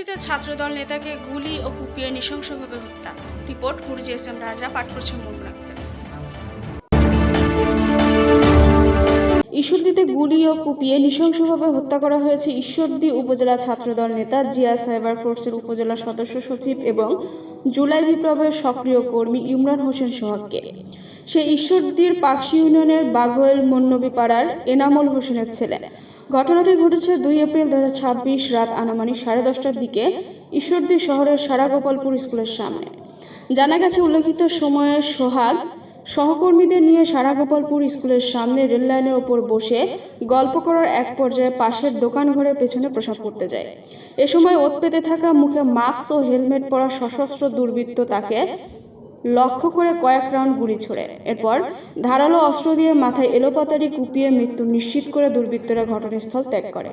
ঈশ্বরদীতে ছাত্রদল নেতাকে গুলি ও কুপিয়ে নৃশংসভাবে হত্যা। রিপোর্ট গুরুজি এস এম রাজা, পাঠ করছেন মনমোহন আক্তার। ঈশ্বরদীতে গুলি ও কুপিয়ে নৃশংসভাবে হত্যা করা হয়েছে ঈশ্বরদী উপজেলা ছাত্রদল নেতা জিয়া সাইবার ফোর্সের উপজেলা সদস্য সচিব এবং জুলাই বিপ্লবের সক্রিয় কর্মী ইমরান হোসেন সোহাগকে। সে ঈশ্বরদীর পাকশি ইউনিয়নের বাঘোয়েল মন্নবী পাড়ার এনামুল হোসেনের ছেলে। ঘটনাটি ঘটেছে 2 এপ্রিল 2026 রাত আনুমানিক 10:30টার দিকে ঈশ্বরদী শহরের সারাগোপালপুর স্কুলের সামনে। জানা গেছে, উল্লেখিত সময়ে সোহাগ সহকর্মীদের নিয়ে সারাগোপালপুর স্কুলের সামনে রেল লাইনের ওপর বসে গল্প করার এক পর্যায়ে পাশের দোকান ঘরের পেছনে প্রসাব করতে যায়। এ সময় ওত পেতে থাকা, মুখে মাস্ক ও হেলমেট পরা সশস্ত্র দুর্বৃত্ত তাকে লক্ষ্য করে কয়েক রাউন্ড গুলি ছোড়ে। এরপর ধারালো অস্ত্র দিয়ে মাথায় এলোপাতাড়ি কুপিয়ে মৃত্যু নিশ্চিত করে দুর্বৃত্তরা ঘটনাস্থল ত্যাগ করে।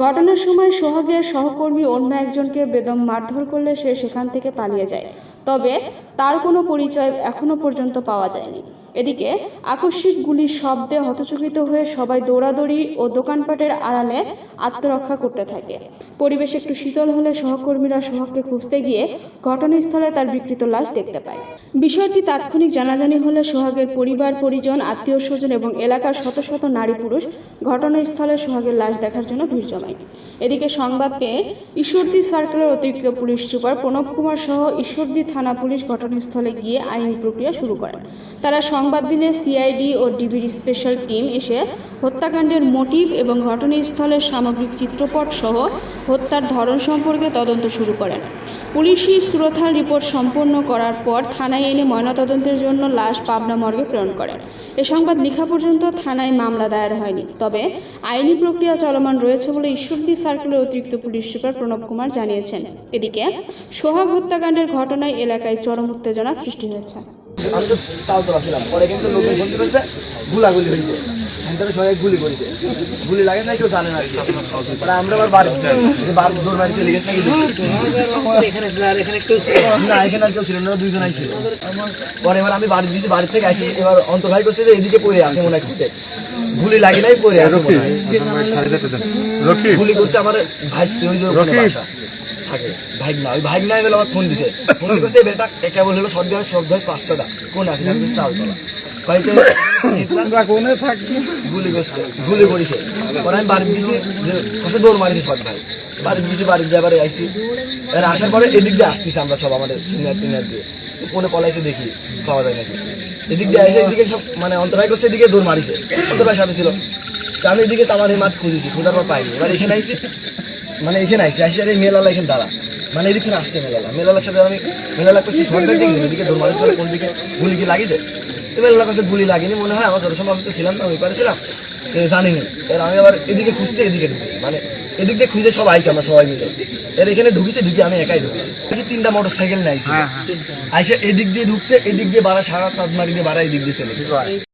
ঘটনার সময় সোহাগের সহকর্মী অন্য একজনকে বেদম মারধর করলে সে সেখান থেকে পালিয়ে যায়, তবে তার কোনো পরিচয় এখনো পর্যন্ত পাওয়া যায়নি। এদিকে আকস্মিক গুলির শব্দে হতচকিত হয়ে সবাই দৌড়াদৌড়ি ও দোকানপাটের আড়ালে আত্মরক্ষা করতে থাকে। পরিবেশ একটু শীতল হলে সহকর্মীরা সোহাগকে খুঁজতে গিয়ে ঘটনাস্থলে তার বিকৃত লাশ দেখতে পায়। বিষয়টি তাৎক্ষণিক জানাজানি হলে সোহাগের পরিবার পরিজন, আত্মীয় স্বজন এবং এলাকার শত শত নারী পুরুষ ঘটনাস্থলে সোহাগের লাশ দেখার জন্য ভিড় জমায়। এদিকে সংবাদ পেয়ে ঈশ্বরদী সার্কেলের অতিরিক্ত পুলিশ সুপার প্রণব কুমার সহ ঈশ্বরদী থানা পুলিশ ঘটনাস্থলে গিয়ে আইনি প্রক্রিয়া শুরু করেন। তারা সংবাদ দিলে সিআইডি ও ডিবির স্পেশাল টিম এসে হত্যাকাণ্ডের মোটিভ এবং ঘটনাস্থলের সামগ্রিক চিত্রপট সহ হত্যার ধরন সম্পর্কে তদন্ত শুরু করেন। পুলিশি সুরথাল রিপোর্ট সম্পন্ন করার পর থানায় এনে ময়নাতদন্তের জন্য লাশ পাবনা মর্গে প্রেরণ করেন। এ সংবাদ লেখা পর্যন্ত থানায় মামলা দায়ের হয়নি, তবে আইনি প্রক্রিয়া চলমান রয়েছে বলে ঈশ্বরদী সার্কেলের অতিরিক্ত পুলিশ সুপার প্রণব কুমার জানিয়েছেন। এদিকে সোহাগ হত্যাকাণ্ডের ঘটনায় এলাকায় চরম উত্তেজনা সৃষ্টি হয়েছে। আমি তো তাও তো আসলাম, পরে কিন্তু লোকের বন্ধু করেছে, গুলাগুলি হয়েছে, এখানে সবাই গুলি করেছে, গুলি লাগে না কেউ জানে না। পরে আমরা আবার বাড়ি দৌড় বাড়ি চলে গেছে না, এখানে আর কেউ ছিল না, 2জনাই ছিল। পরে এবার আমি বাড়ি দিয়েছি, বাড়ি থেকে আসি, এবার অন্তর্ভাই করছে যে এদিকে পড়ে আছে মনে হয়, গুলি লাগে নাই পড়ে আছে, গুলি করছে আমার ভাইস্তি, ওই যে থাকে ভাইক না, ওই ভাইক না গেলে আমার ফোন দিছে, ফোন করতে বেটা একা বলে হলো শব্দ 500 কোন আছে গুলি করছে, গুলি করেছে। পরে আমি বাড়ি দিয়েছি, দৌড় মারিছি সব ভাই, বাড়ি দিয়েছি, বাড়ি দিয়ে আবার আসছি। এবার আসার পরে এদিক দিয়ে আসতেছি আমরা সব, আমাদের সিনিয়র টিনিয়র দিয়ে কোনে পলাইছে দেখি পাওয়া যায় নাকি। এদিক দিয়ে আসে, এদিকে সব মানে অন্তরায় করছে, এদিকে দৌড় মারিছে, অন্তরায় সাথে ছিল। তো আমি এদিকে তামার এই মাঠ খুঁজেছি, খোঁজার পর পাইনি। এবার এখানে আইছি, মানে এখানে আইসি, আসি আর এই মেলালা এখানে দাঁড়া, মানে এদিকে আসছে মেলালার সাথে আমি মেলালা করছি, সরকার দেখছি এদিকে দৌড় মারি, কোন দিকে গুলি কি লাগিয়েছে। মেলালার কাছে গুলি লাগেনি মনে হয়, আমার যত সময় আমি তো ছিলাম না, ওই পারে ছিলাম, জানিনি। এর আমি আবার এদিকে খুঁজতে এদিকে ঢুকেছি, মানে এদিক দিয়ে খুঁজে সব আইছে আমরা সবাই মিলে। এর এখানে ঢুকেছে, ঢুকে আমি একাই ঢুকেছি। 3টা মোটর সাইকেল নিয়ে আইসে, এদিক দিয়ে ঢুকছে, এদিক দিয়ে বাড়া সারা সাতমারি দিয়ে বাড়া এদিক দিয়ে চলে গেছে।